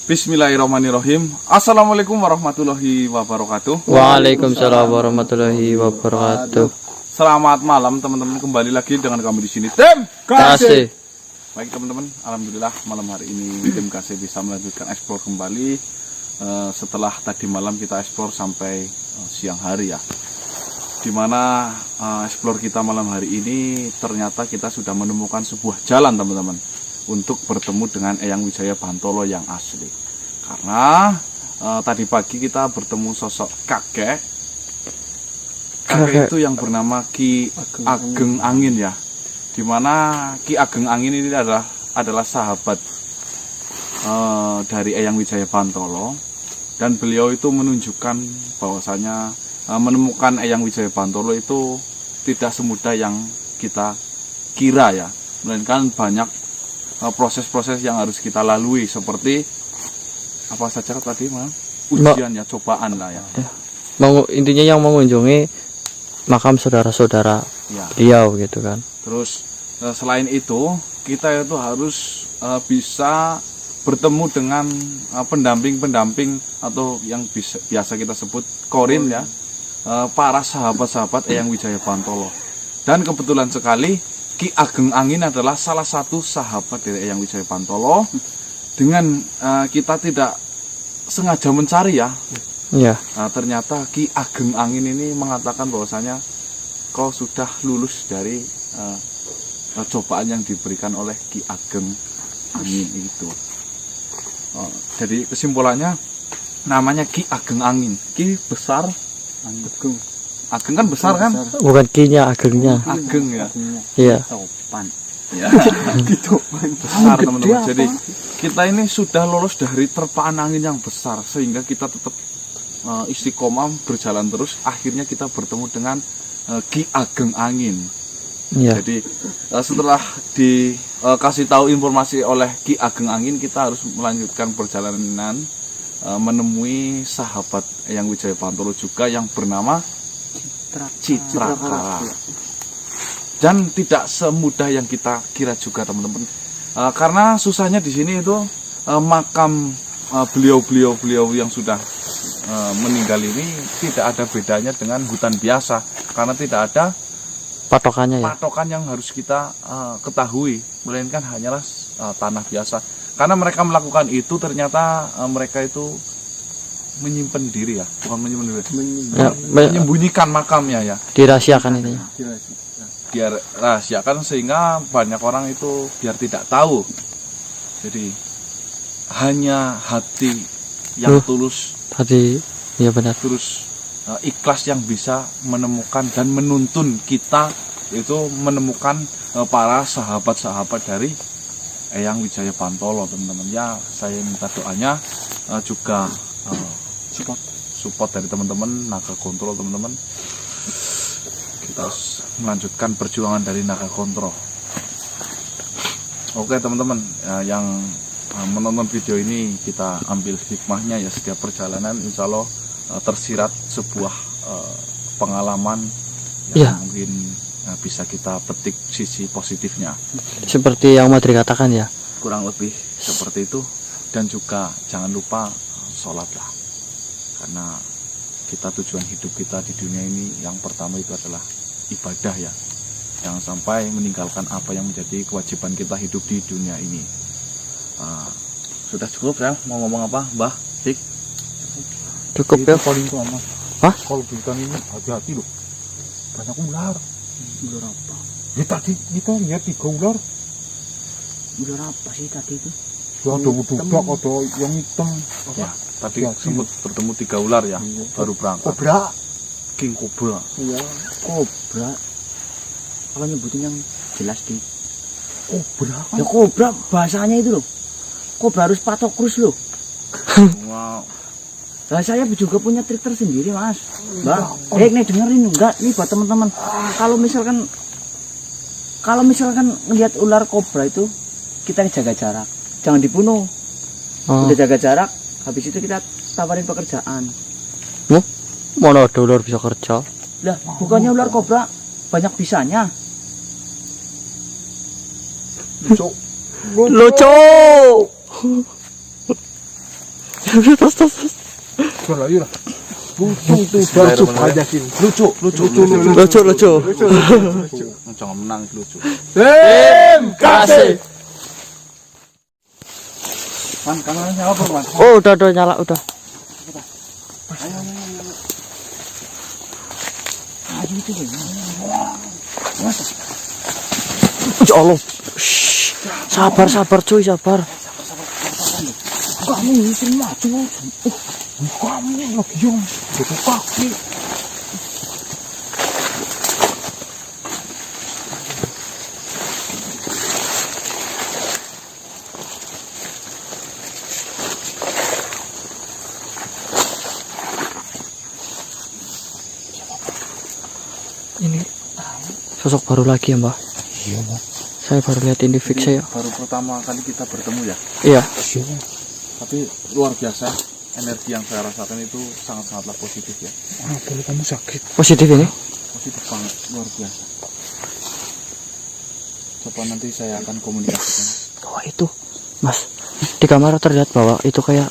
Bismillahirrahmanirrahim. Assalamualaikum warahmatullahi wabarakatuh. Waalaikumsalam warahmatullahi wabarakatuh. Selamat malam teman-teman, kembali lagi dengan kami di sini tim Kasih. Baik teman-teman, alhamdulillah malam hari ini tim Kasih bisa melanjutkan eksplor kembali setelah tadi malam kita eksplor sampai siang hari ya. Dimana eksplor kita malam hari ini ternyata kita sudah menemukan sebuah jalan teman-teman untuk bertemu dengan Eyang Wijaya Bantolo yang asli. Karena tadi pagi kita bertemu sosok kakek itu yang bernama Ki Ageng Angin ya. Dimana Ki Ageng Angin ini adalah sahabat dari Eyang Wijaya Bantolo, dan beliau itu menunjukkan bahwasanya menemukan Eyang Wijaya Bantolo itu tidak semudah yang kita kira ya, melainkan banyak proses-proses yang harus kita lalui, seperti apa saja tadi ujian ya, cobaan lah ya. Intinya yang mengunjungi makam saudara-saudara Ya. beliau gitu kan. Terus selain itu kita itu harus bisa bertemu dengan pendamping-pendamping atau yang biasa kita sebut korin ya, para sahabat-sahabat Eyang Wijaya Bantolo. Dan kebetulan sekali Ki Ageng Angin adalah salah satu sahabat dari Eyang Wijaya Bantolo. Dengan kita tidak sengaja mencari ya, ternyata Ki Ageng Angin ini mengatakan bahwasanya kau sudah lulus dari cobaan yang diberikan oleh Ki Ageng Angin itu. Jadi kesimpulannya namanya Ki Ageng Angin. Ki besar, Ageng. Ageng kan besar kan? Bukan kinya, agengnya. Ageng ya. Iya. Topan. Ya. Besar teman-teman. Jadi kita ini sudah lolos dari terpaan angin yang besar, sehingga kita tetap istiqomah berjalan terus. Akhirnya kita bertemu dengan Ki Ageng Angin. Iya. Jadi setelah dikasih tahu informasi oleh Ki Ageng Angin, kita harus melanjutkan perjalanan menemui sahabat Eyang Wijaya Bantolo juga yang bernama Citrakala. Dan tidak semudah yang kita kira juga teman-teman. Karena susahnya di sini itu makam beliau yang sudah meninggal ini tidak ada bedanya dengan hutan biasa, karena tidak ada Patokannya ya. patokan yang harus kita ketahui, melainkan hanyalah tanah biasa. Karena mereka melakukan itu ternyata mereka itu menyimpan diri ya, bukan menyimpan diri, menyembunyikan makamnya ya, Dirahasiakan ini. biar rahasiakan sehingga banyak orang itu biar tidak tahu. Jadi hanya hati yang tulus, Tadi ya benar. terus ikhlas yang bisa menemukan dan menuntun kita itu menemukan para sahabat-sahabat dari Eyang Wijaya Bantolo teman-teman ya. Saya minta doanya juga support dari teman-teman Naga Kontrol teman-teman. Kita harus melanjutkan perjuangan dari Naga Kontrol. Oke teman-teman, yang menonton video ini kita ambil hikmahnya ya, setiap perjalanan insya Allah tersirat sebuah pengalaman yang mungkin bisa kita petik sisi positifnya. Seperti yang Madri katakan ya. Kurang lebih seperti itu. Dan juga jangan lupa sholat lah, karena kita tujuan hidup kita di dunia ini yang pertama itu adalah ibadah ya. Jangan sampai meninggalkan apa yang menjadi kewajiban kita hidup di dunia ini. Sudah cukup ya, mau ngomong apa Mbah Dik? Cukup ya. Paling lama. Hah? Kalau di hutan ini hati-hati loh. Banyak ular. Ular apa? Ya tadi kita lihat 3 ular. Ular apa sih tadi itu? Ya, ada budak, ada yang hitam. Ya, tadi sempat bertemu 3 ular ya, baru berangkat. Kobra. King Cobra. Iya, kobra. Kalau nyebutin yang jelas di Kobra kan? ya kobra bahasanya itu loh. Kobra harus patok krus loh. Wow. Nah, saya juga punya trik tersendiri mas. Mbak, nih dengerin enggak nih buat teman-teman. Kalau misalkan ngelihat ular kobra itu kita jaga jarak, jangan dibunuh. Udah jaga jarak, habis itu kita tawarin pekerjaan. Mana ada ular bisa kerja? Lah, bukannya ular kobra banyak bisanya. Lucu. Lucu. Terus. Sudah yuk lah. Lucu tuh baru aja sini. Lucu. Jangan menang lucu. Kasih. Man, kameranya apa, Man? Oh, udah nyala udah. Ya Allah. Shh. Sabar cuy, sabar. Kamu ini sering maju. Kamu yang lagi yang butuh kaki. Ini sosok baru lagi ya, Mbak. Iya, Mbak. Saya baru lihat ini fix saya. Baru pertama kali kita bertemu ya. Iya. Iya. Tapi luar biasa, energi yang saya rasakan itu sangat-sangatlah positif ya. Kalau kamu sakit. Positif ini. Positif banget, luar biasa. Coba nanti saya akan komunikasikan. Wah, itu, Mas. Di kamera terlihat bahwa itu kayak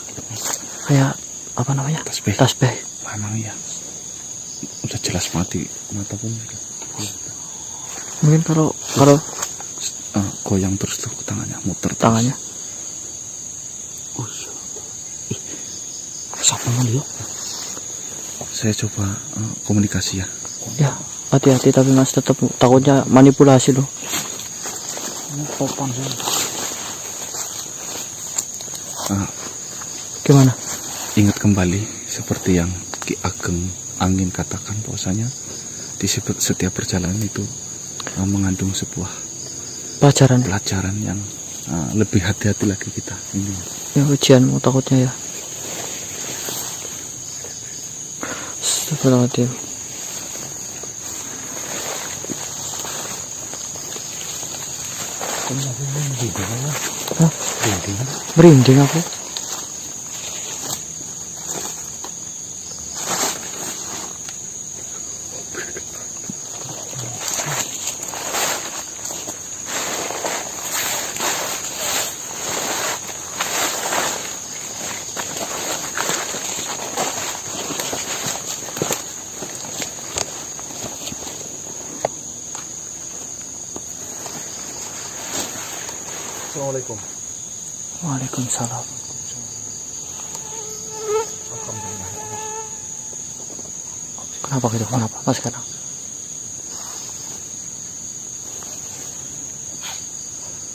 apa namanya? Tasbih. Tasbih. Memang iya. Udah jelas mati mata pun. Mungkin kalau Goyang terus tuh tangannya, muter terus. tangannya. Siapa dia? Saya coba komunikasi ya. Ya, hati-hati tapi Mas, tetap takutnya manipulasi loh. Ini topan sih. Gimana? Ingat kembali seperti yang Ki Ageng Angin katakan bahwasanya di setiap perjalanan itu mengandung sebuah Pelajaran. pelajaran yang lebih hati-hati lagi kita ini. Ya, ujianmu takutnya ya. Astagfirullahaladzim. Hah? Merinding aku. Assalamualaikum. Waalaikumsalam. Kenapa gitu? Kenapa? Pas sekarang.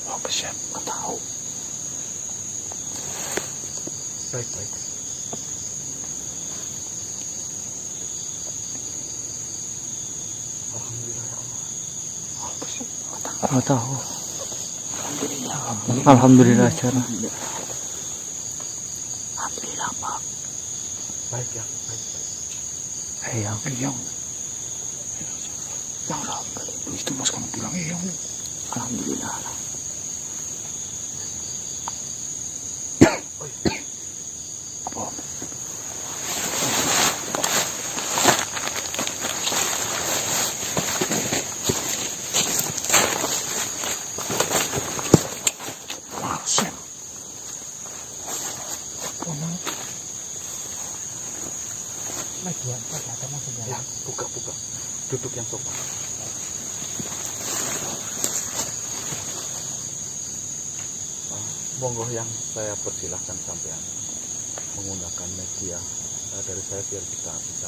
Apa sih? Nggak tahu. Baik. Alhamdulillah ya Allah. Apa sih? Nggak tahu. Alhamdulillah cara. Alhamdulillah Pak. Baik ya, baik. Eyang. Yang itu mas kamu bilang yang. Alhamdulillah. Ya, buka. Duduk yang sopan. Monggo yang saya persilahkan sampean menggunakan media dari saya biar kita bisa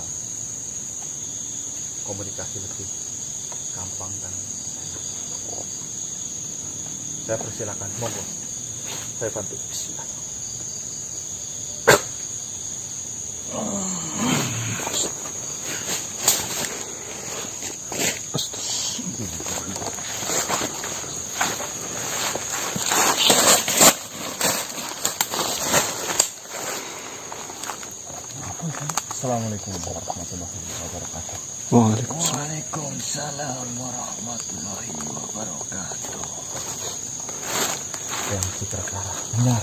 komunikasi lebih gampang dan enak. Saya persilahkan, monggo. Saya bantu. Bismillah. Assalamualaikum warahmatullahi wabarakatuh. Waalaikumsalam warahmatullahi wabarakatuh. Yang Citra Clara. Benar.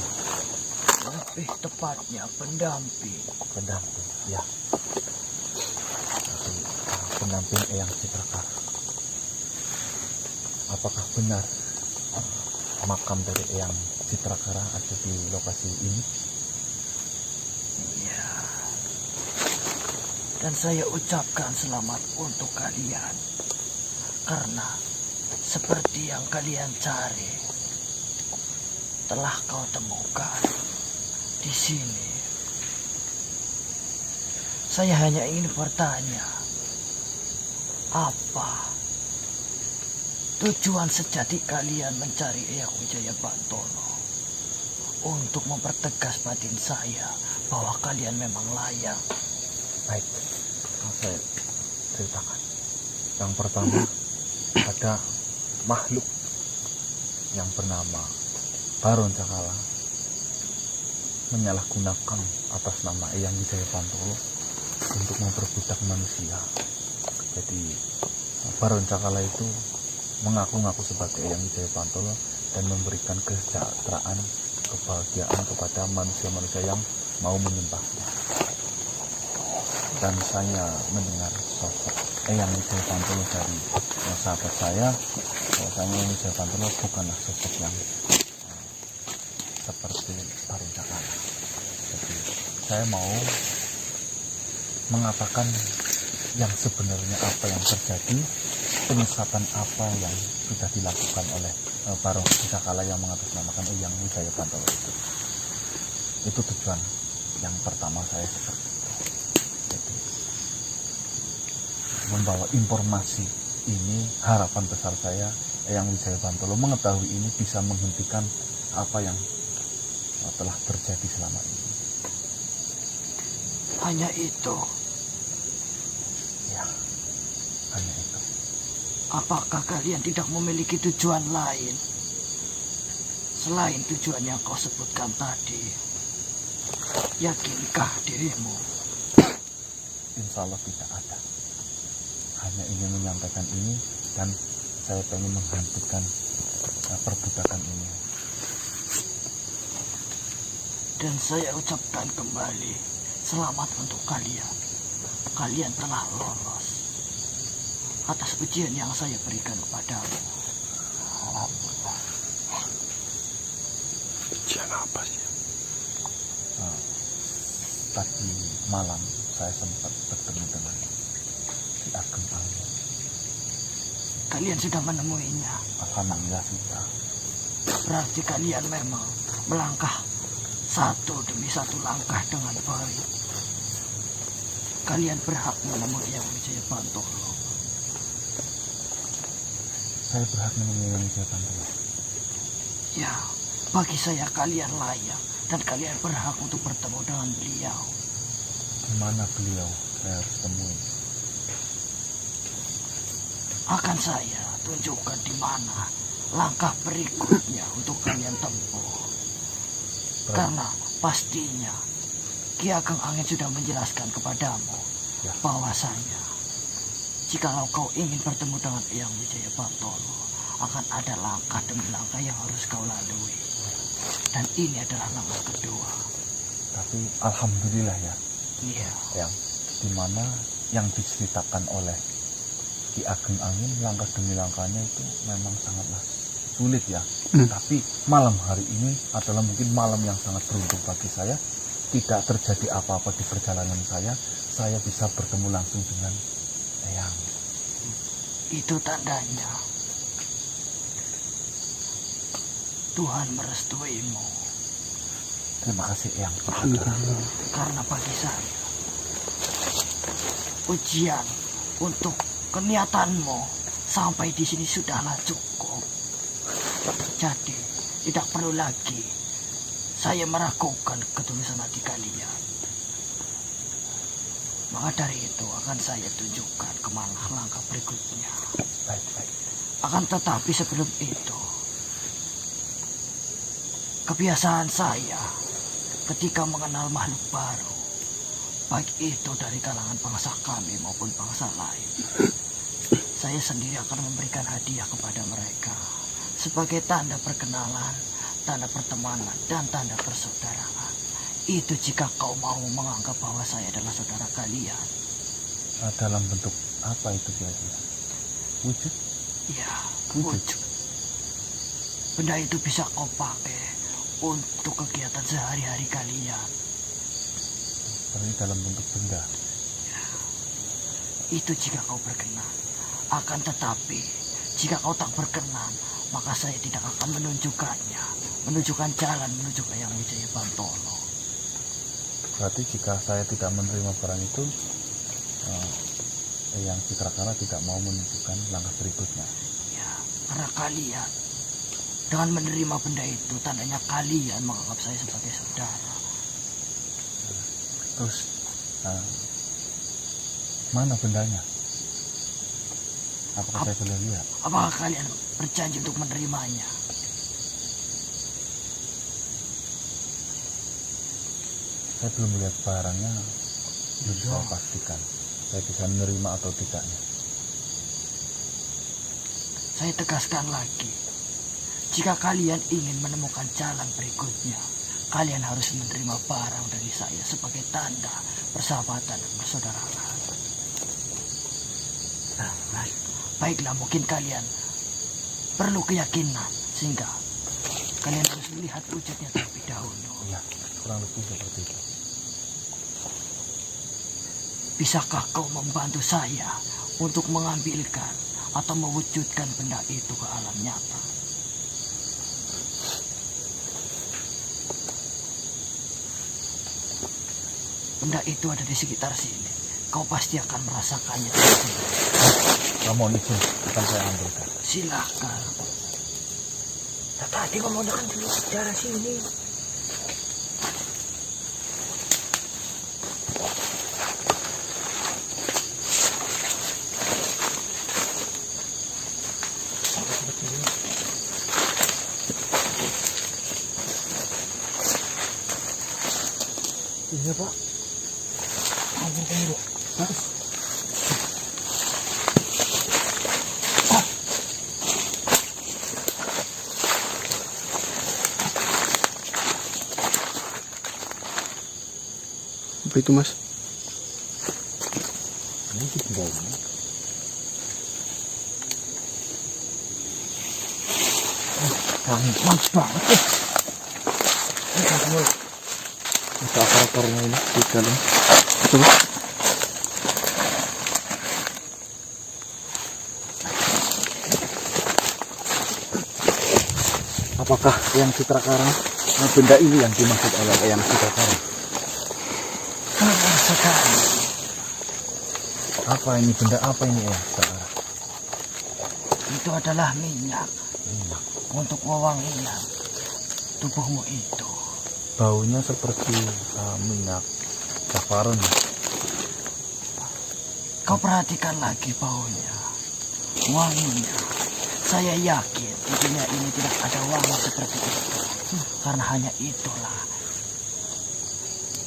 Lebih tepatnya pendamping. Pendamping, ya. Tapi, pendamping Eyang Citra Clara. Apakah benar makam dari Eyang Citra Clara ada di lokasi ini? Dan saya ucapkan selamat untuk kalian. Karena seperti yang kalian cari telah kau temukan di sini. Saya hanya ingin bertanya, apa tujuan sejati kalian mencari Eyang Wijaya Bantolo? Untuk mempertegas batin saya bahwa kalian memang layak. Baik, saya ceritakan. Yang pertama, ada makhluk yang bernama Baron Cakala menyalahgunakan atas nama Eyang Wijaya Bantolo untuk memperbudak manusia. Jadi Baron Cakala itu mengaku-ngaku sebagai Eyang Wijaya Bantolo dan memberikan kesejahteraan, kebahagiaan kepada manusia-manusia yang mau menyembahnya. Dan saya mendengar sosok Eyang Wijaya Bantolo dari sahabat saya, bahwasanya Eyang Wijaya Bantolo bukanlah sosok yang seperti Baron Cakala. Jadi saya mau mengatakan yang sebenarnya apa yang terjadi, penyesatan apa yang sudah dilakukan oleh Baron Cakala yang mengatasnamakan Eyang Wijaya Bantolo itu. Itu tujuan yang pertama saya seperti itu. Jadi membawa informasi ini, harapan besar saya Eyang Wijaya Bantolo mengetahui ini bisa menghentikan apa yang telah terjadi selama ini. Hanya itu. Ya, hanya itu. Apakah kalian tidak memiliki tujuan lain selain tujuan yang kau sebutkan tadi? Yakinkah dirimu? Insya Allah tidak ada. Hanya ingin menyampaikan ini dan saya ingin menghentikan perbudakan ini. Dan saya ucapkan kembali selamat untuk kalian. Kalian telah lolos atas ujian yang saya berikan kepadamu. Ujian apa sih? Tadi malam saya sempat bertemu dengan Ki Ageng Angin. Kalian sudah menemuinya. Alhamdulillah sudah. Berarti kalian memang melangkah satu demi satu langkah dengan baik. Kalian berhak menemui Eyang Wijaya Bantolo. Saya berhak menemui Eyang Wijaya Bantolo. Ya, bagi saya kalian layak dan kalian berhak untuk bertemu dengan beliau. Di mana beliau saya harus temui? Akan saya tunjukkan di mana langkah berikutnya untuk kalian tempuh. Karena pastinya Ki Ageng Angin sudah menjelaskan kepadamu bahwasanya jikalau kau ingin bertemu dengan Eyang Wijaya Bantolo, akan ada langkah demi langkah yang harus kau lalui. Dan ini adalah langkah kedua. Tapi alhamdulillah ya, Iya. yang dimana yang diceritakan oleh Ki Ageng Angin langkah demi langkahnya itu memang sangatlah sulit ya. Tapi malam hari ini adalah mungkin malam yang sangat beruntung bagi saya. Tidak terjadi apa-apa di perjalanan saya bisa bertemu langsung dengan Eyang. Itu tandanya Tuhan merestuimu. Terima kasih Eyang. Karena bagi saya ujian untuk keniatanmu sampai di sini sudahlah cukup. Jadi tidak perlu lagi saya meragukan ketulusan hati kalian. Maka dari itu akan saya tunjukkan kemana langkah berikutnya. Baik. Akan tetapi sebelum itu, kebiasaan saya ketika mengenal makhluk baru, baik itu dari kalangan bangsa kami maupun bangsa lain, saya sendiri akan memberikan hadiah kepada mereka sebagai tanda perkenalan, tanda pertemanan, dan tanda persaudaraan. Itu jika kau mau menganggap bahwa saya adalah saudara kalian. Dalam bentuk apa itu kira-kira? Wujud? Ya, wujud. Benda itu bisa kau pakai untuk kegiatan sehari-hari kalian. Berarti dalam bentuk benda. Itu jika kau berkenan. Akan tetapi, jika kau tak berkenan, maka saya tidak akan menunjukkannya. Menunjukkan jalan menuju ke Eyang Wijaya Bantolo. Berarti jika saya tidak menerima barang itu, Eyang Citrakala tidak mau menunjukkan langkah berikutnya. Ya, karena kalian dengan menerima benda itu, tandanya kalian menganggap saya sebagai saudara. Terus, mana bendanya? Apakah saya boleh lihat? Apakah kalian berjanji untuk menerimanya? Saya belum melihat barangnya, belum saya pastikan saya bisa menerima atau tidaknya. Saya tegaskan lagi, jika kalian ingin menemukan jalan berikutnya, kalian harus menerima barang dari saya sebagai tanda persahabatan dan persaudaraan. Baiklah, mungkin kalian perlu keyakinan sehingga kalian harus melihat wujudnya terlebih dahulu. Iya, kurang lebih seperti itu. Bisakah kau membantu saya untuk mengambilkan atau mewujudkan benda itu ke alam nyata? Benda itu ada di sekitar sini. Kau pasti akan merasakannya. Mohon izin, akan saya ambilkan. Silakan. Tadi ngomongnya kan di daerah sini. Iya Pak. Ampun dulu. Mas. Apa itu Mas? Ini sih bendanya. Wangi banget ya. Ada akar-akarnya ini di dalam. Itu Mas. Apakah Eyang Citrakala, benda ini yang dimaksud oleh Eyang Citrakala? Sekali. Apa ini benda apa ini Eyang Citrakala? Itu adalah minyak untuk wewangian tubuhmu itu. Baunya seperti minyak saffron. Kau perhatikan lagi baunya, wanginya. Saya yakin di dunia ini tidak ada wangi seperti itu. Karena hanya itulah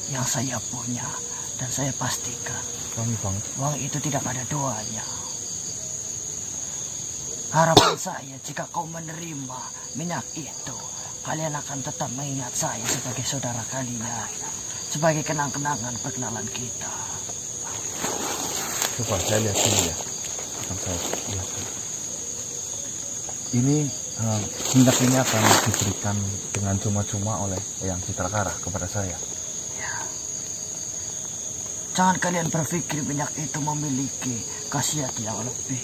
yang saya punya. Dan saya pastikan Wangi banget. wangi itu tidak ada duanya. Harapan saya jika kau menerima minyak itu, kalian akan tetap mengingat saya sebagai saudara kalian. Sebagai kenang-kenangan perkenalan kita. Coba saya lihat dulu ya. Akan saya lihat dulu. Ini minyak ini akan diberikan dengan cuma-cuma oleh Eyang Citrakala kepada saya. Jangan kalian berpikir minyak itu memiliki khasiat yang lebih.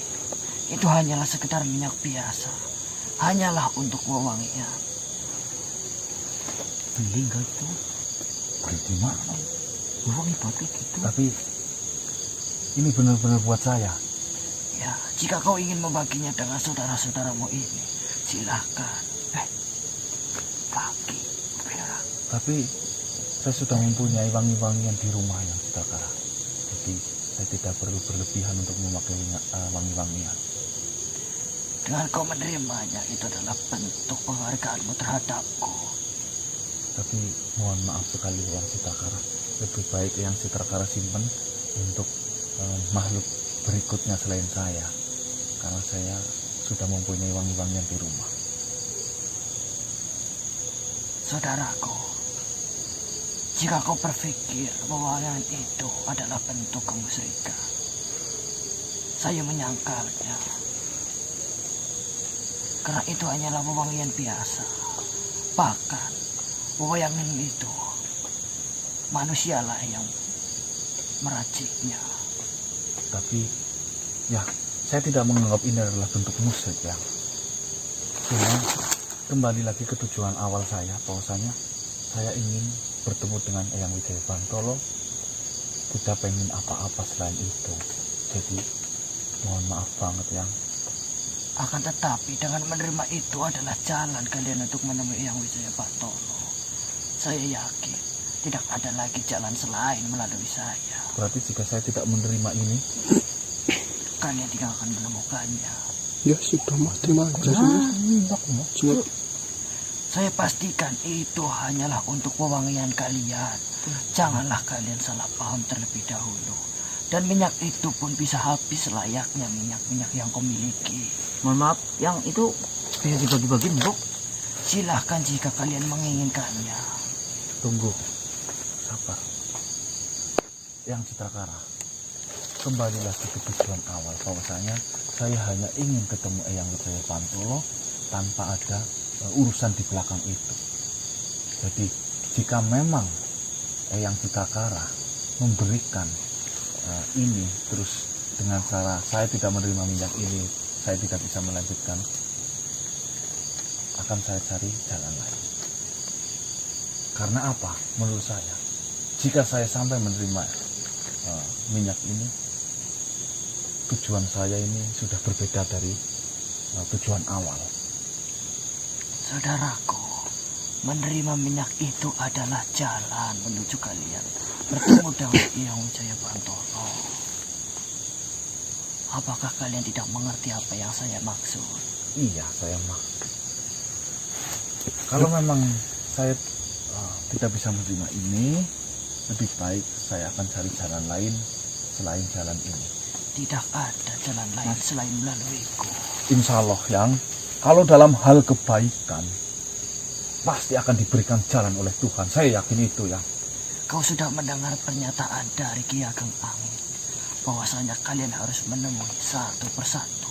Itu hanyalah sekedar minyak biasa. Hanyalah untuk wewangian. Beli enggak itu? Beli di mana? Wewangi batu gitu. Tapi ini benar-benar buat saya. Ya, jika kau ingin membaginya dengan saudara-saudaramu ini, silakan. Bagi. Tapi saya sudah mempunyai wangi-wangian di rumah yang Citrakala. Jadi saya tidak perlu berlebihan untuk memakai wangi-wangian. Dengan kau menerimanya, itu adalah bentuk penghargaanmu terhadapku. Tapi mohon maaf sekali Eyang Citrakala. Lebih baik Eyang Citrakala simpan untuk makhluk berikutnya selain saya. Karena saya sudah mempunyai wangi-wangian di rumah. Saudaraku, jika kau berpikir wewangian itu adalah bentuk kemusyrikan, saya menyangkalnya. Karena itu hanyalah wewangian biasa. Bahkan, wewangian itu manusialah yang meraciknya. Tetapi ya, saya tidak menganggap ini adalah bentuk musyrik ya. Cuma kembali lagi ke tujuan awal saya, bahwasanya saya ingin bertemu dengan Eyang Wijaya Bantolo. Tidak pengen apa-apa selain itu. Jadi mohon maaf banget yang. Akan tetapi dengan menerima itu adalah jalan kalian untuk menemui Eyang Wijaya Bantolo. Saya yakin tidak ada lagi jalan selain melalui saya. Berarti jika saya tidak menerima ini, Kalian tidak akan menemukannya. Ya sudah mas, terima aja sudah. Saya pastikan itu hanyalah untuk pewangian kalian. Janganlah kalian salah paham terlebih dahulu. Dan minyak itu pun bisa habis layaknya minyak-minyak yang kau miliki. Mohon maaf, yang itu bisa dibagi-bagi, Mbok. Silahkan jika kalian menginginkannya. tunggu, sabar. Yang Citrakara, kembali lagi ke tujuan awal, bahwasanya saya hanya ingin ketemu Eyang Wijaya Bantolo tanpa ada urusan di belakang itu. Jadi jika memang Eyang Citrakara memberikan ini terus dengan cara saya tidak menerima minyak ini, saya tidak bisa melanjutkan, akan saya cari jalan lain. Karena apa? Menurut saya, jika saya sampai menerima minyak ini, tujuan saya ini sudah berbeda dari tujuan awal. Saudaraku, menerima minyak itu adalah jalan menuju kalian bertemu dengan Eyang Wijaya Bantolo. Apakah kalian tidak mengerti apa yang saya maksud? Iya, saya mah. Kalau memang saya tidak bisa menerima ini, lebih baik saya akan cari jalan lain selain jalan ini. Tidak ada jalan lain selain melaluiku. Insya Allah yang kalau dalam hal kebaikan pasti akan diberikan jalan oleh Tuhan. Saya yakin itu ya. Kau sudah mendengar pernyataan dari Ki Ageng Angin bahwasanya kalian harus menemui satu persatu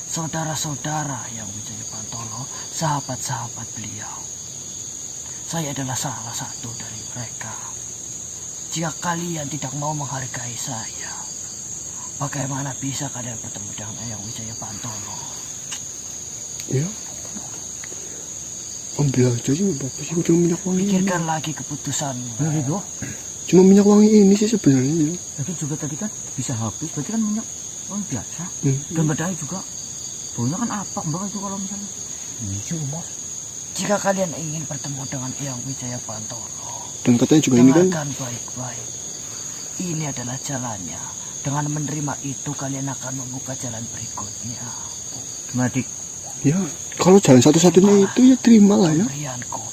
saudara-saudara Eyang Wijaya Bantolo, sahabat-sahabat beliau. Saya adalah salah satu dari mereka. Jika kalian tidak mau menghargai saya, bagaimana bisa kalian bertemu dengan Eyang Wijaya Bantolo? Ya, ambil aja sih, bapak sih cuma minyak wangi. Pikirkan lagi keputusanmu. Gitu. Cuma minyak wangi ini sih sebenarnya. Tapi juga tadi kan bisa habis, berarti kan minyak wangi biasa. Dan badannya juga baunya kan apa, Mbak, itu kalau misalnya. Iya, Mas. Jika kalian ingin bertemu dengan Eyang Wijaya Bantolo, Dan katanya juga ini kan. dengarkan baik-baik. Ini adalah jalannya. Dengan menerima itu kalian akan membuka jalan berikutnya. Gimana, Dik? Ya, kalau jalan satu-satunya itu ya terimalah ya. Pemberianku.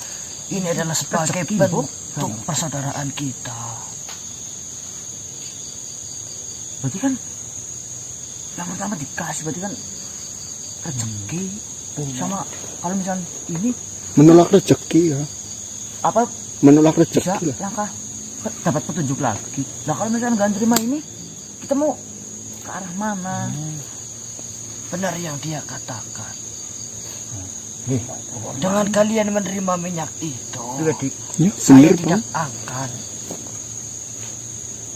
Ini adalah sebagai Rezeki, bentuk Bob. persaudaraan kita. Berarti kan yang pertama dikasih, berarti kan rezeki. Sama kalau misalnya ini Menolak rezeki ya. apa Menolak bisa rezeki lah. langkah dapat petunjuk lagi. Nah kalau misalnya nggak terima ini, kita mau ke arah mana? Benar yang dia katakan. Dengan kalian menerima minyak itu, Juga, Dik. Ya, saya bener tidak Bang. akan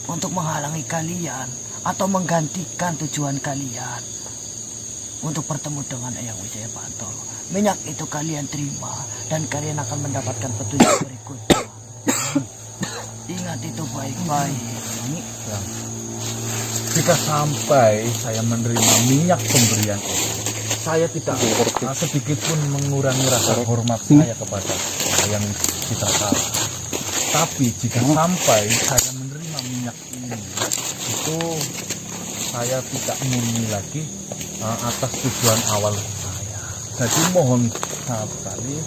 untuk menghalangi kalian atau menggantikan tujuan kalian untuk bertemu dengan Eyang Wijaya Bantolo. Minyak itu kalian terima dan kalian akan mendapatkan petunjuk berikutnya. Ingat itu baik-baik. Jika sampai saya menerima minyak pemberian itu, saya tidak sedikit pun mengurangi rasa hormat saya kepada Eyang Citrakara. Tapi jika sampai saya menerima minyak ini, itu saya tidak murni lagi atas tujuan awal saya. Jadi mohon sekali,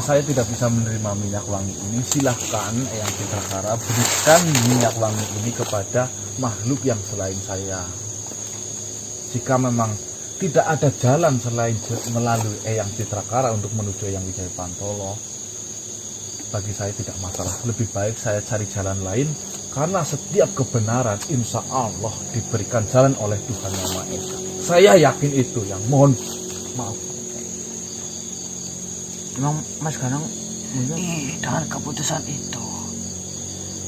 saya tidak bisa menerima minyak wangi ini. Silahkan Eyang Citrakara berikan minyak wangi ini kepada makhluk yang selain saya. Jika memang tidak ada jalan selain melalui Eyang Citrakara untuk menuju Eyang Wijaya Bantolo, bagi saya tidak masalah. Lebih baik saya cari jalan lain, karena setiap kebenaran insya Allah diberikan jalan oleh Tuhan Yang Maha Esa. Saya yakin itu. Yang mohon maaf. Emang Mas Ganang Dengan keputusan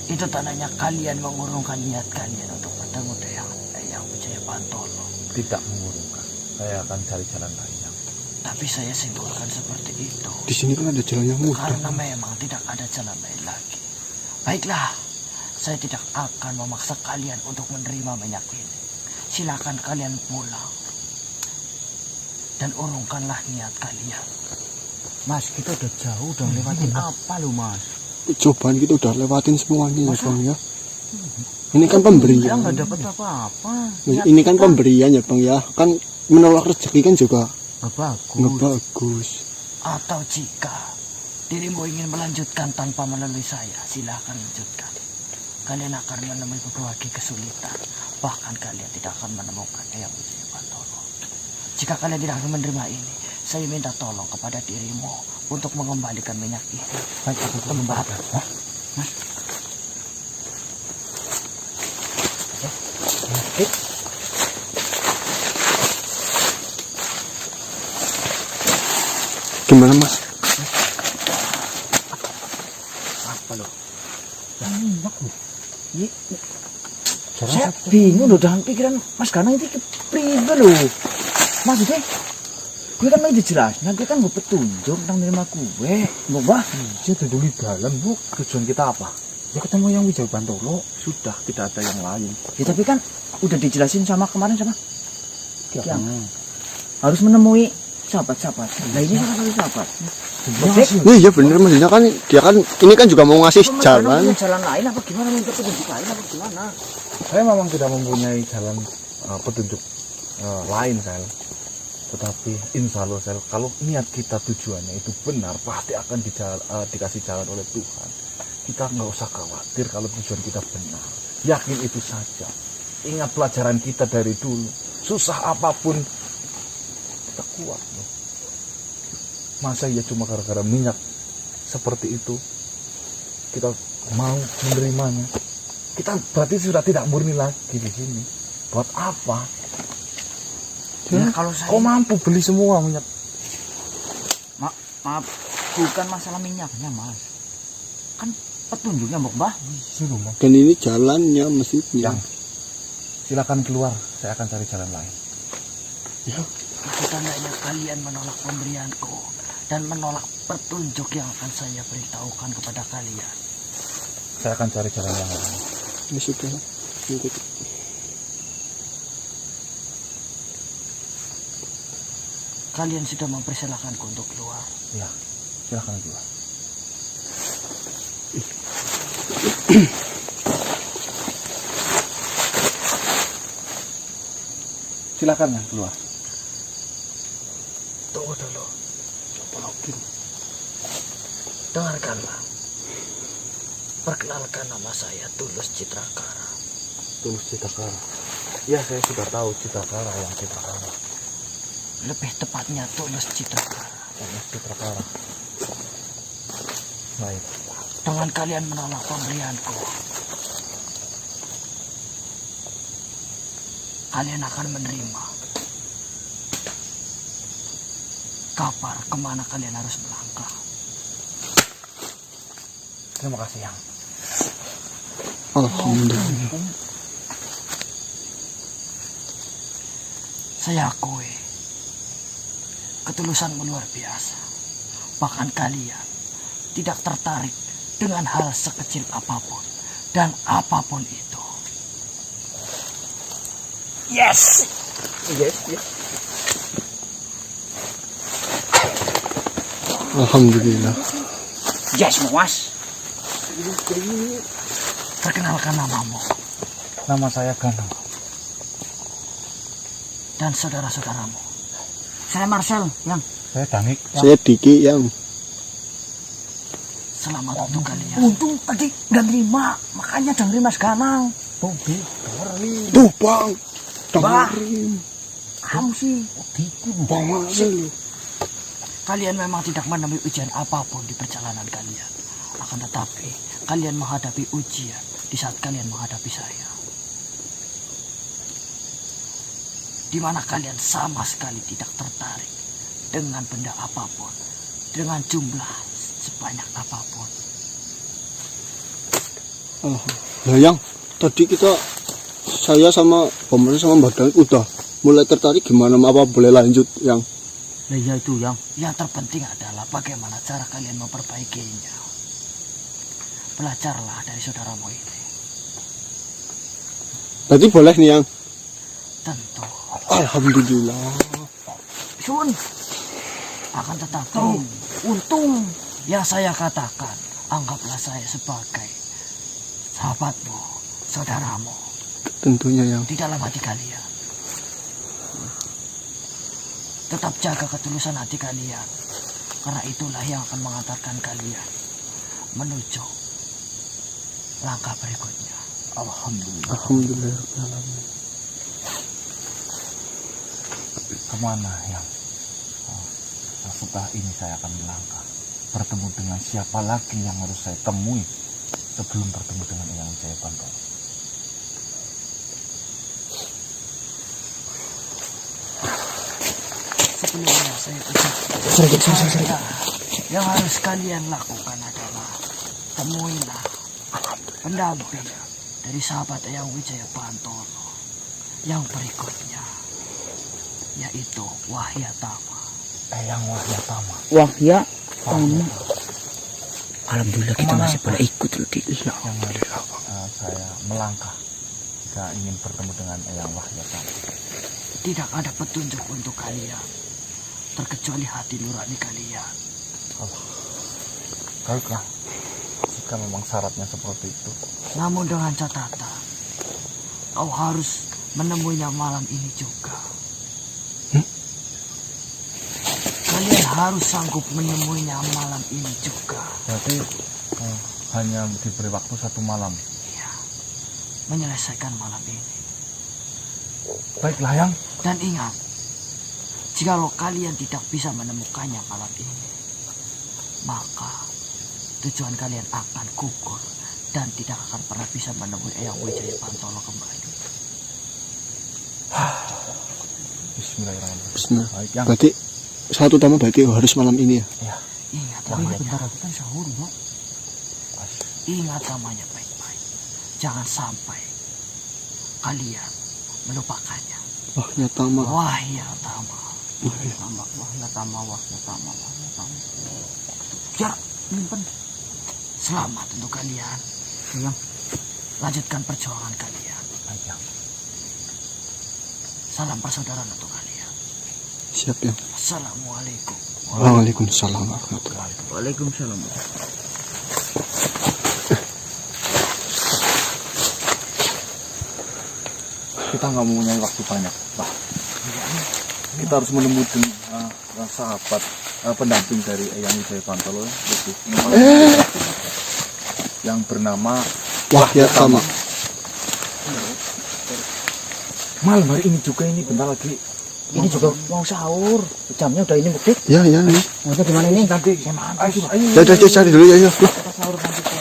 itu tandanya kalian mengurungkan niat kalian untuk bertemu dengan Pantolo. Tidak mengurungkan. Saya akan cari jalan lain. Tapi saya simpulkan seperti itu. Di sini kan ada jalan yang mudah. Karena memang tidak ada jalan lain lagi. Baiklah, saya tidak akan memaksa kalian untuk menerima minyak ini. Silakan kalian pulang. Dan urungkanlah niat kalian. Mas, kita udah jauh, udah lewatin apa lu, Mas? Cobaan kita udah lewatin semuanya ya Bang ya. Ini kan pemberian. Kita nggak dapat apa-apa. Ini kan pemberian ya Bang ya. Kan menolak rezeki kan juga Nggak bagus. nggak bagus. Atau jika dirimu ingin melanjutkan tanpa melalui saya, silahkan lanjutkan. Kalian akan menemui berbagai kesulitan. Bahkan kalian tidak akan menemukan Eyang Wijaya Pantolo. Jika kalian tidak akan menerima ini, saya minta tolong kepada dirimu untuk mengembalikan minyak ini. Baik, aku kembali. Mas. Gimana Mas? Apa lo? Minyak lo. Saya bingung loh dalam pikiran Mas Ganang itu kepribe loh. Maksudnya, gue kan mau dijelasin, gue kan gue petunjuk tentang nerima gue. Mau bah? Saya dulu dalam bu. Tujuan kita apa? Ya ketemu yang Wijaya Pantolo. Sudah, tidak ada yang lain. Ya tapi kan udah dijelasin sama kemarin sama Kiang. Harus menemui sahabat-sahabat. Nah ini salah satu sahabat. Iya bener maksudnya kan dia kan ini kan juga mau ngasih jalan. Jalan lain apa gimana? Minta petunjuk lain apa gimana? Saya memang tidak mempunyai jalan petunjuk lain, Sel. Tetapi insya Allah, Sel, kalau niat kita tujuannya itu benar, pasti akan dikasih jalan oleh Tuhan. Kita nggak usah khawatir kalau tujuan kita benar. Yakin itu saja. Ingat pelajaran kita dari dulu. Susah apapun, kita kuat. Loh. Masa ya cuma gara-gara minyak seperti itu, kita mau menerimanya. Kita berarti sudah tidak murni lagi di sini. Buat apa? Ya, kalau saya Kok mampu beli semua minyak? maaf, bukan masalah minyaknya Mas. Kan petunjuknya Mbak. Dan ini jalannya masjidnya. Yang silakan keluar, saya akan cari jalan lain. Ya. Itu tandanya kalian menolak pemberianku dan menolak petunjuk yang akan saya beritahukan kepada kalian. Saya akan cari jalan yang lain. Ya sudah. Ikut. Kalian sudah mempersilahkanku untuk keluar. Ya, silakan keluar. Silakan ya keluar. Tunggu dulu. Dengarkanlah. Perkenalkan, nama saya Tulus Citrakara. Tulus Citrakara. Ya, saya sudah tahu Citrakara yang Citrakara. Lebih tepatnya Tulus Citrakara. Tulus Citrakara. Baik. Dengan kalian menolak pemberianku, kalian akan menerima kabar kemana kalian harus melangkah. Terima kasih, Yang. Alhamdulillah. Saya akui ketulusanmu luar biasa. Bahkan kalian tidak tertarik dengan hal sekecil apapun dan apapun itu. Yes. Alhamdulillah. Yes, Mas. Perkenalkan namamu Nama saya Ganang. dan saudara-saudaramu. Saya Marcel, Yang. Saya Danik. Saya Diki yang Selamat untuk kalian. Untung tadi nggak nerima, makanya dengerin Mas Ganang. Bobi, tuh Bang. Bah. Dengerin. Kamu sih. Bang Marcel. Kalian memang tidak menemui ujian apapun di perjalanan kalian. Akan tetapi, kalian menghadapi ujian di saat kalian menghadapi saya. Di mana kalian sama sekali tidak tertarik dengan benda apapun, dengan jumlah sebanyak apapun. Nah yang tadi kita saya sama pemerintah sama Mbak Dan udah mulai tertarik gimana, apa boleh lanjut yang Nah iya itu yang Yang terpenting adalah bagaimana cara kalian memperbaikinya. Belajarlah dari saudaramu ini. berarti boleh nih yang Tentu. alhamdulillah. Sun. Akan tetapi, untung yang saya katakan, anggaplah saya sebagai sahabatmu, saudaramu, Tentunya yang di dalam hati kalian. Tetap jaga ketulusan hati kalian, karena itulah yang akan mengantarkan kalian menuju langkah berikutnya. Alhamdulillah. alhamdulillah. Kemana yang setelah ini saya akan melangkah, bertemu dengan siapa lagi yang harus saya temui sebelum bertemu dengan Eyang Wijaya Pantoro? Sebelumnya saya ucapkan, yang harus kalian lakukan adalah temuilah pendamping dari sahabat Eyang Wijaya Pantoro yang berikutnya, yaitu Wahyatama. Eyang Wahyatama. wah ya alhamdulillah kita Kemana? masih boleh ikut loh di Yang harus saya melangkah jika ingin bertemu dengan Eyang Wahyatama. Tidak ada petunjuk untuk kalian, terkecuali hati nurani kalian. Baiklah, jika memang syaratnya seperti itu. Namun dengan catatan, kau harus menemuinya malam ini juga. Kalian harus sanggup menemuinya malam ini juga. Berarti hanya diberi waktu 1 malam. Iya, menyelesaikan malam ini. Baiklah yang. Dan ingat, jikalau kalian tidak bisa menemukannya malam ini, maka tujuan kalian akan gugur dan tidak akan pernah bisa menemui Eyang Wijaya Pantoro kembali. Bismillahirrahmanirrahim. Bismillah. Baik yang. Berarti satu utama berarti harus malam ini ya. Ya. Ingat Wah, namanya. bentar lagi kan sahur, Bro. Ingat namanya baik-baik. Jangan sampai kalian melupakannya. Wahyatama. Wahyatama. Ya, nyimpen. Selamat untuk kalian. Lanjutkan perjuangan kalian. Baik yang. Salam persaudaraan untuk kalian. Siap ya. Assalamualaikum. Waalaikumsalam warahmatullahi. Waalaikumsalam. Kita nggak mempunyai waktu banyak, Pak. Kita harus menemukan sahabat pendamping dari Eyang Wijaya Pantoro itu yang bernama Wahyatama. Malam hari ini juga, ini bentar lagi. Ini juga mau sahur. Jamnya udah ini bukti. Ya ya nih. Maksudnya gimana ini? Nanti saya makan. Ayo, Ya udah cari dulu ya. Kita sahur nanti.